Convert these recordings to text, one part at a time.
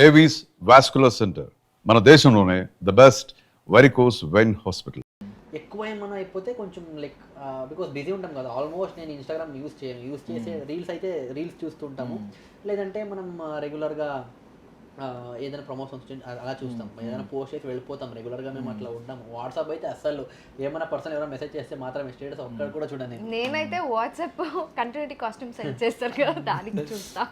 Avis vascular centre మన దేశంలోనే the best varicose vein hospital. ఎక్కువ ఏమన్నా అయిపోతే కొంచెం లైక్ బికాస్ బిజీ ఉంటాం కదా, ఆల్మోస్ట్ నేను ఇన్స్టాగ్రామ్ యూస్ చేసే రీల్స్ అయితే రీల్స్ చూస్తుంటాము, లేదంటే మనం రెగ్యులర్గా ఏదైనా ప్రమోషన్స్ అలా చూస్తాం, ఏదైనా పోస్ట్ చేసి వెళ్ళిపోతాం, రెగ్యులర్గా మేము అట్లా ఉంటాము. వాట్సాప్ అయితే అసలు ఏమైనా పర్సన్ ఎవరైనా మెసేజ్ చేస్తే మాత్రమే స్టేటస్ ఒక్కడ కూడా చూడండి. నేనైతే వాట్సాప్ కంటిన్యూటీ కాస్ట్యూమ్ సెట్ చేస్తారు కదా దానికి చూస్తా.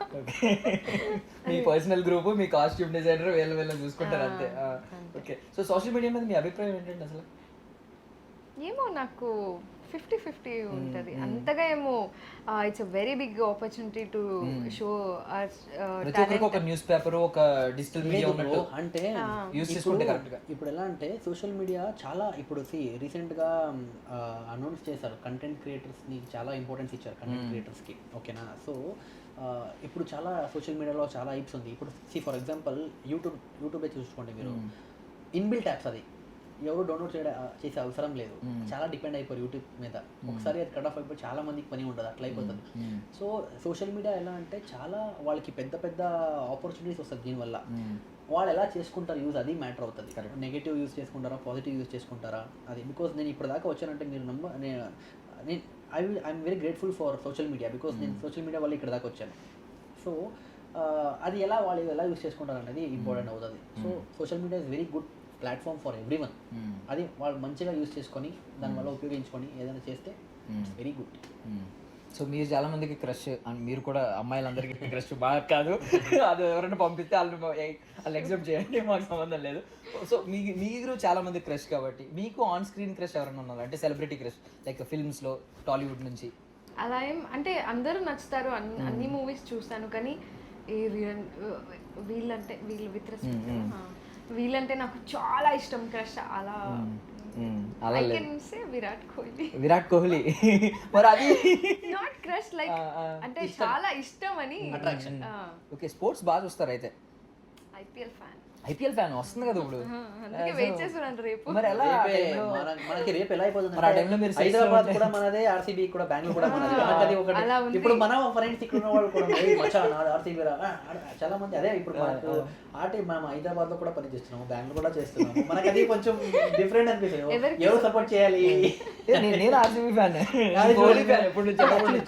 మీ పర్సనల్ గ్రూప్, మీ కాస్ట్యూమ్ డిజైనర్ వీళ్ళ చూసుకుంటారు అంతే. ఓకే, సో సోషల్ మీడియా మీద మీ అభిప్రాయం ఏంటంటే అసలు? ఏమో నాకు 50-50 ఉంటుంది. అంతగా ఏమో it's a very big opportunity to show ఒక న్యూస్ పేపర్, ఒక డిజిటల్ మీడియా ఉన్నట్టు అంటే యూస్ చేసుకుంటే కరెక్ట్ గా. ఇప్పుడు ఎలా అంటే సోషల్ మీడియా చాలా ఇప్పుడు రీసెంట్గా అనౌన్స్ చేశారు, కంటెంట్ క్రియేటర్స్ని చాలా ఇంపార్టెన్స్ ఇచ్చారు కంటెంట్ క్రియేటర్స్కి. ఓకేనా? సో ఇప్పుడు చాలా సోషల్ మీడియాలో చాలా హైప్స్ ఉంది. ఇప్పుడు ఫర్ ఎగ్జాంపుల్ యూట్యూబే చూసుకోండి మీరు, ఇన్బిల్ట్ యాప్స్, అది ఎవరు డౌన్లోడ్ చేసే అవసరం లేదు, చాలా డిపెండ్ అయిపోయారు యూట్యూబ్ మీద. ఒకసారి అది కట్ ఆఫ్ అయిపోయి చాలా మందికి పని ఉండదు, అట్లా అయిపోతుంది. సో సోషల్ మీడియా ఎలా అంటే చాలా వాళ్ళకి పెద్ద పెద్ద ఆపర్చునిటీస్ వస్తుంది దీనివల్ల. వాళ్ళు ఎలా చేసుకుంటారు యూజ్, అది మ్యాటర్ అవుతుంది. నెగిటివ్ యూజ్ చేసుకుంటారా, పాజిటివ్ యూజ్ చేసుకుంటారా, అది. బికాస్ నేను ఇప్పుడు దాకా వచ్చానంటే మీరు I'm very grateful for social media, because నేను సోషల్ మీడియా వల్ల ఇక్కడ దాకా వచ్చాను. సో అది వాళ్ళు ఎలా యూజ్ చేసుకుంటారు అనేది ఇంపార్టెంట్ అవుతుంది. So social media is very good platform for everyone. అది వాళ్ళు మంచిగా యూజ్ చేసుకొని దానివల్ల ఉపయోగించుకొని ఏదైనా చేస్తే వెరీ గుడ్. సో మీరు చాలా మందికి క్రష్, అండ్ మీరు కూడా అమ్మాయిలందరికీ క్రష్ బాగా కాదు, అది ఎవరైనా పంపిస్తే వాళ్ళు ఎగ్జామ్ చేయండి, మాకు సంబంధం లేదు. సో మీరు చాలా మంది క్రష్ కాబట్టి మీకు ఆన్ స్క్రీన్ క్రష్ ఎవరైనా ఉన్నారు అంటే సెలబ్రిటీ క్రష్, లైక్ ఫిల్మ్స్లో టాలీవుడ్ నుంచి? అలా ఏం అంటే అందరూ నచ్చుతారు, అన్ని మూవీస్ చూస్తాను, కానీ వీళ్ళు విత్ రెస్పెక్ట్ వీళ్ళంటే నాకు చాలా ఇష్టం, క్రష్. అలా I can say Virat Kohli. మరి అది నాట్ క్రష్, లైక్ అంటే చాలా ఇష్టం అని. ఓకే, స్పోర్ట్స్ బాగా చూస్తారు అయితే? ఐపీఎల్ ఫ్యాన్ వస్తుంది కదా ఇప్పుడు, అందుకే వెయిట్ చేస్తున్నాను రేపు. మరి ఎలా మనకి రేపు ఎలా అయిపోతుంది, హైదరాబాద్ కూడా మనదే, ఆర్సీబీ కూడా, బెంగళూరు కూడా మనది. ఒకటి ఇప్పుడు మన ఫ్రెండ్స్ ఇక్కడ ఉన్న వాళ్ళు కూడా ఆర్సీబీ చాలా మంది అదే. ఇప్పుడు మనకు మనం హైదరాబాద్ లో కూడా పని చేస్తున్నాము, బెంగళూరు కూడా చేస్తున్నాము, మనకి అది కొంచెం డిఫరెంట్ అనిపిస్తుంది. ఎవరు సపోర్ట్ చేయాలి? నేను ఆర్సీబీ ఫ్యాన్,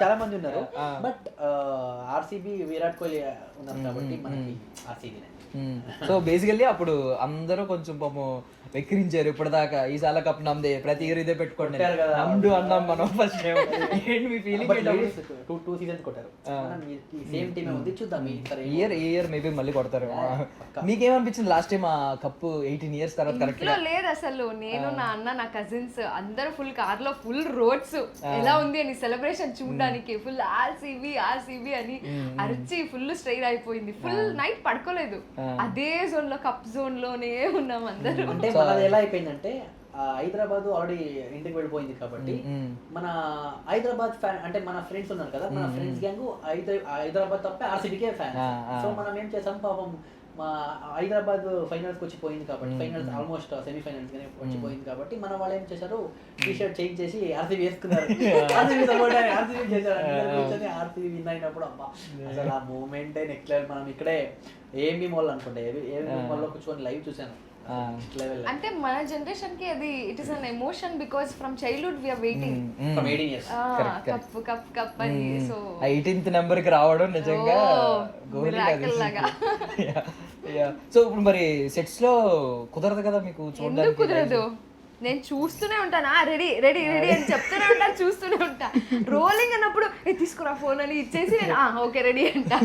చాలా మంది ఉన్నారు, బట్ ఆర్సీబీ విరాట్ కోహ్లీ ఉన్నారు కాబట్టి మనకి ఆర్సీబీనే. సో బేసికల్లీ అప్పుడు అందరూ కొంచెం పాపం వెక్కిరించారు ఇప్పటిదాకా, ఈ సాల కప్ నమ్మదే, ప్రతి ఇయర్ ఇదే పెట్టుకోండి నమ్ముడు అన్నాం మనం ఫస్ట్ టైం. ఏంటి మీ ఫీలింగ్? 2 సీజన్స్ కొట్టారు, సేమ్ టీమే ఉంది, చూద్దాం ఇయర్ మేబీ మళ్ళీ కొడతారు. మీకేమనిపించింది లాస్ట్ టైం ఆ కప్పు 18 years తర్వాత? కరెక్ట్ లేదు అసలు, నేను నా అన్న నా కజిన్స్ అందరూ ఫుల్ కార్ లో, ఫుల్ రోడ్స్ ఎలా ఉంది అని సెలబ్రేషన్ చూడడానికి, ఫుల్ ఆర్సీబీ అని అరిచి ఫుల్ స్ట్రెయిన్ అయిపోయింది, ఫుల్ నైట్ పడుకోలేదు, అదే జోన్ లో, కప్ జోన్ లోనే ఉన్నాం అందరూ. అంటే మనది ఎలా అయిపోయిందంటే హైదరాబాద్ ఆల్రెడీ ఇంటికి వెళ్ళిపోయింది కాబట్టి మన హైదరాబాద్ ఫ్యాన్ అంటే మన ఫ్రెండ్స్ ఉన్నారు కదా, మన ఫ్రెండ్స్ గ్యాంగ్ హైదరాబాద్ తప్ప ఆర్సీబీకే ఫ్యాన్. సో మనం ఏం చేసాం, పాపం మా హైదరాబాద్ ఫైనల్స్కి వచ్చిపోయింది కాబట్టి, ఫైనల్స్ ఆల్మోస్ట్ సెమీఫైనల్స్ గానే వచ్చిపోయింది కాబట్టి మన వాళ్ళు ఏం చేశారు, టీ షర్ట్ చేంజ్ చేసి ఆర్సీబీ వేసుకున్నారు, ఆర్సీబీ సపోర్ట్ అని ఆర్సీబీ చేశారు. ఆర్సీబీ విన్ అయినప్పుడు అబ్బా అసలు ఆ మూమెంట్ నెక్స్ట్ లెవెల్. మనం ఇక్కడే ఏఎంబీ మాల్ అనుకుంటే, ఏఎంబీ మాల్ లో కూర్చొని లైవ్ చూసాను. అంటే మన జనరేషన్ కి అది it is an emotion, because from childhood we are waiting from 18 years cup అని. సో 18th నెంబర్ కి రావడం నిజంగా మిరాకిల్ లాగా. సో ఇప్పుడు మరి సెట్స్ లో కుదరదు కదా మీకు చూడడానికి? ఎందుకు కుదరదు? నేను చూస్తూనే ఉంటాను, రెడీ రెడీ రెడీ అని చెప్తూనే ఉంటాను, చూస్తూనే ఉంటా. రోలింగ్ అన్నప్పుడు తీసుకురా ఫోన్ అని ఇచ్చేసి నేను ఓకే రెడీ అంటా.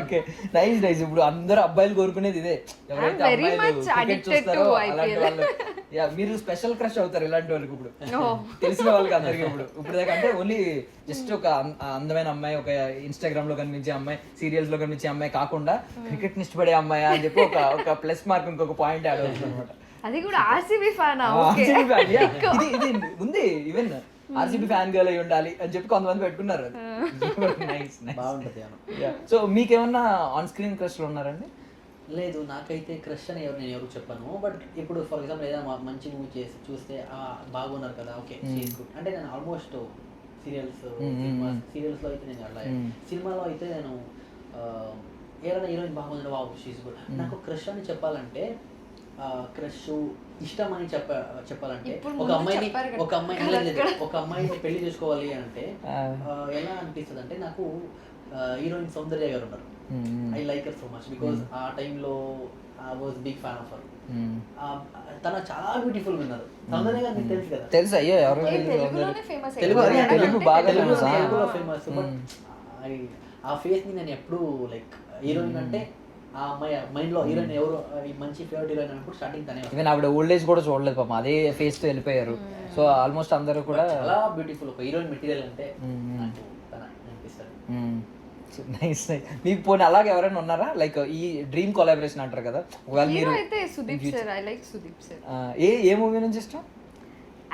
Okay, nice nice. ఇప్పుడు అందరూ అబ్బాయిలు కోరుకునేది ఇదే, ఎవరైతే అబ్బాయిలు చూస్తారో అలాంటి వాళ్ళు. మీరు స్పెషల్ క్రష్ అవుతారు ఇలాంటి వాళ్ళకి, ఇప్పుడు తెలిసిన వాళ్ళకి అందరికి. ఇప్పుడు దాకా అంటే ఓన్లీ జస్ట్ ఒక అందమైన అమ్మాయి, ఒక ఇన్స్టాగ్రామ్ లో కనిపించే అమ్మాయి, సీరియల్స్ లో కనిపించే అమ్మాయి కాకుండా క్రికెట్ ని ఇష్టపడే అమ్మాయి అని చెప్పి ఒక ప్లస్ మార్క్, ఇంకొక పాయింట్ యాడ్ అవుతుంది అనమాట. అది కూడా ఆర్సీబీ ఫ్యాన్. ఇది ఉంది, ఈవెన్ ఆర్సీబీ ఫ్యాన్ గర్ల్ అయి ఉండాలి అని చెప్పి కొంతమంది పెట్టుకున్నారు. బాగుంటది. సో మీకేమన్నా ఆన్ స్క్రీన్ క్రష్ ఉన్నారండి? లేదు, నాకైతే క్రష్ అని నేను ఎవరు చెప్పాను. బట్ ఇప్పుడు ఫర్ ఎగ్జాంపుల్ ఏదైనా మంచి మూవీ చేసి చూస్తే బాగున్నారు కదా, ఓకే అంటే నేను ఆల్మోస్ట్ సీరియల్స్లో అయితే నేను అలా, సినిమాలో అయితే నేను ఏదైనా హీరోయిన్ బాగుంది వావ్ షీస్ గుడ్. నాకు క్రష్ అని చెప్పాలంటే క్రష్ ఇష్టం అని చెప్పాలంటే ఇప్పుడు ఒక ముందు అమ్మాయిని చెప్పారు కదా. ఒక అమ్మాయి లేదు, ఒక అమ్మాయిని పెళ్లి చేసుకోవాలి అంటే ఎలా అనిపిస్తుంది అంటే నాకు హీరోయిన్ సౌందర్య గారు ఉన్నారు. I like her so much because ఆ టైంలో I was big fan of her. తన చాలా బ్యూటిఫుల్ ఉన్నారు. సౌందర్య గారు మీకు తెలుసు కదా? తెలుసు. అయ్యో ఎవరు తెలుగులోనే ఫేమస్ తెలుగు బాగా తెలుగులో ఫేమస్. బట్ ఆ ఫేస్ ని నేను ఎప్పుడు లైక్ హీరోయిన్ అంటే ఆ అమ్మాయి మైండ్ లో హీరోయిన్ ఎవరు మంచి ఫేవరెట్ హీరోయిన్ అన్నప్పుడు స్టార్టింగ్ తనే. ఈవెన్ ఆవిడ ఓల్డ్ ఏజ్ కూడా చూడలేదు పాపం, అదే ఫేస్ తో వెళ్ళిపోయారు. సో ఆల్మోస్ట్ అందరూ కూడా చాలా బ్యూటిఫుల్. ఒక హీరోయిన్ మెటీరియల్ అంటే నాకు తన అనిపిస్తుంది. Nice nice. మీకు పోనీ అలాగే ఎవరైనా ఉన్నారా లైక్ ఈ డ్రీమ్ కొలాబరేషన్ అంటారు కదా, ఒకవేళ హీరో మీరు అయితే Sudeep sir. I like Sudeep sir. A movie నుంచి ఇష్టం?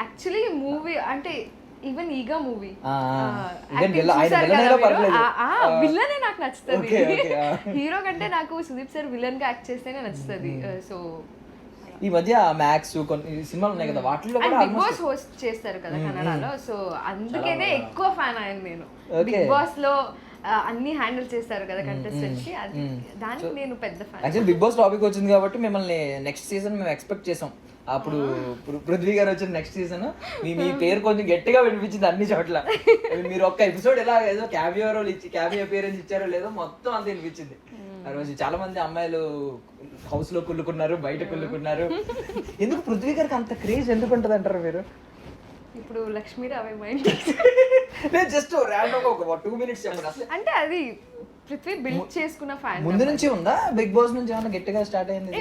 యాక్చువల్లీ మూవీ అంటే ఈవెన్ ఈగా మూవీ విల్లనే నాకు నచ్చుతుంది. హీరో కంటే నాకు సుదీప్ సార్ విలన్ గా యాక్ట్ చేస్తేనే నచ్చుతుంది. సో ఈ మధ్య మ్యాక్స్ కొన్ని సినిమాలు ఉన్నాయి కదా, వాటిలో కూడా బిగ్ బాస్ హోస్ట్ చేస్తారు కదా కన్నడలో. సో అందుకనే ఎక్కువ ఫ్యాన్ అయ్యాను నేను. బిగ్ బాస్ లో అన్ని హ్యాండిల్ చేస్తారు కదా కంటెస్టెంట్స్, దానికి నేను పెద్ద fan. Actually Bigg Boss topic వచ్చింది కాబట్టి మిమ్మల్ని నెక్స్ట్ సీజన్ మేము ఎక్స్పెక్ట్ చేసాం. అప్పుడు పృథ్వీ గారు వచ్చిన నెక్స్ట్ సీజన్ మీ పేరు కొంచెం గట్టిగా వినిపించింది అన్ని చోట్ల. మీరు ఒక్క ఎపిసోడ్ ఎలా ఏదో క్యామియో రోల్ ఇచ్చి క్యామియో అపియరెన్స్ ఇచ్చారో లేదో మొత్తం అంత వినిపించింది. ఆ రోజు చాలా మంది అమ్మాయిలు హౌస్ లో కుళ్ళుకున్నారు, బయట కుళ్ళుకున్నారు. ఎందుకు పృథ్వీ గారికి అంత క్రేజ్ ఎందుకు ఉంటుంది అంటారు మీరు? ఇప్పుడు లక్ష్మీ రావే మైండ్ నేను జస్ట్ ర్యాండమ్ ఒక 2 minutes చెప్పండి. అసలు అంటే అది పృథ్వీ బిల్డ్ చేసుకున్న ఫ్యాన్. ముందు నుంచి ఉందా బిగ్ బాస్ నుంచి ఏమన్నా గట్టిగా స్టార్ట్ అయింది?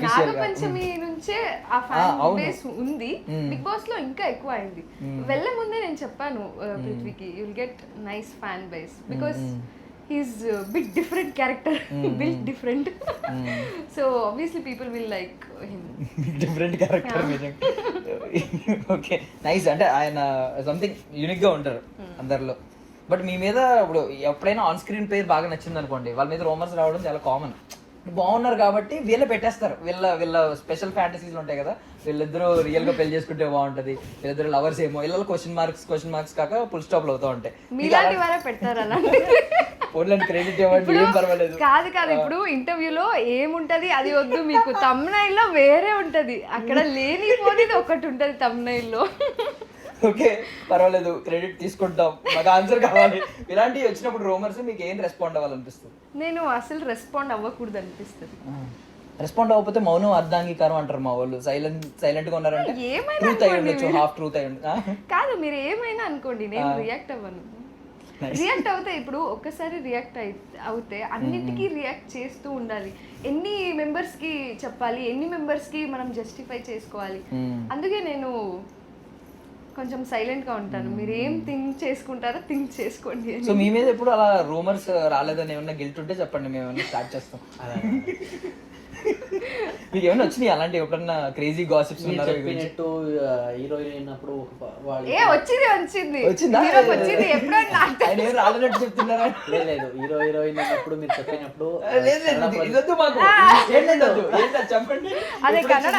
నాగపంచమి నుంచే ఆ ఫ్యాన్ బేస్ ఉంది. బిగ్ బాస్ లో ఇంకా ఎక్కువ అయింది. వెళ్ళే ముందే నేను చెప్పాను పృథ్వీకి you will get nice fan base because he's a bit different character, built different. So obviously people will like him. Different character meaning. Okay, nice. అంటే ఆయన సంథింగ్ యూనిక్ గా ఉంటారు అందరిలో. బట్ మీ మీద ఇప్పుడు ఎప్పుడైనా ఆన్ స్క్రీన్ పేరు బాగా నచ్చింది అనుకోండి, వాళ్ళ మీద రూమర్స్ రావడం చాలా కామన్. బాగున్నారు కాబట్టి వీళ్ళే పెట్టేస్తారు. వీళ్ళ స్పెషల్ ఫ్యాంటసీలు ఉంటాయి కదా, వీళ్ళిద్దరూ రియల్ గా పెళ్లి చేసుకుంటే బాగుంటది, వీళ్ళిద్దరు లవర్స్ ఏమో, వీళ్ళ క్వశ్చన్ మార్క్స్ కాక ఫుల్ స్టాప్ అవుతూ ఉంటాయి. మీలాంటి వారే పెడతారు అలా. క్రెడిట్ ఇవ్వండి, ఏం పర్వాలేదు. కాదు ఇప్పుడు ఇంటర్వ్యూలో ఏముంటది అది వద్దు, మీకు తమ్నైల్ లో వేరే ఉంటది, అక్కడ లేనిపోనిది ఒకటి ఉంటది తమ్నైల్ లో. ఓకే పర్వాలేదు, క్రెడిట్ తీసుకుంటాం, మాకు ఆన్సర్ కావాలి. ఇలాంటివి వచ్చినప్పుడు రూమర్స్ మీకు ఏం రెస్పాండ్ అవ్వాలనిపిస్తుంది? నేను అసలు రెస్పాండ్ అవ్వకూడదు అనిపిస్తుంది. రెస్పాండ్ అవ్వకపోతే మౌనం అర్ధాంగీకారం అంటారు మా వాళ్ళు. సైలెంట్ గా ఉన్నారంటే ట్రూత్ అయి ఉండొచ్చు, హాఫ్ ట్రూత్ అయి ఉండొచ్చు. కాదు మీరు ఏమైనా అనుకోండి, నేను రియాక్ట్ అవ్వను. రియాక్ట్ అవుతే ఇప్పుడు ఒక్కసారి రియాక్ట్ అవుతే అన్నిటికీ రియాక్ట్ చేస్తూ ఉండాలి. ఎన్ని మెంబర్స్ కి చెప్పాలి, ఎన్ని మెంబర్స్ కి మనం జస్టిఫై చేసుకోవాలి. అందుకే నేను కొంచెం సైలెంట్ గా ఉంటాను. మీరు ఏం థింక్ చేసుకుంటారో థింక్ చేసుకోండి. సో మీ మీద ఎప్పుడు అలా రూమర్స్ రాలేదని ఏమన్నా గిల్ట్ ఉంటే చెప్పండి, మేము ఏమన్నా స్టార్ట్ చేస్తాం. మీకు ఏమైనా వచ్చినాయి అలాంటి ఎప్పుడన్నా క్రేజీ గాసిప్స్? చెప్పినట్టు హీరోయిన్ అయినప్పుడు వచ్చిందా? ఆయన ఏం రాలేనట్టు చెప్తున్నారా? లేదు హీరోయిన్ అయినప్పుడు మీరు చెప్పినప్పుడు లేదు, ఇదొద్దు మాకు, చెప్పండి. అదే కన్నడ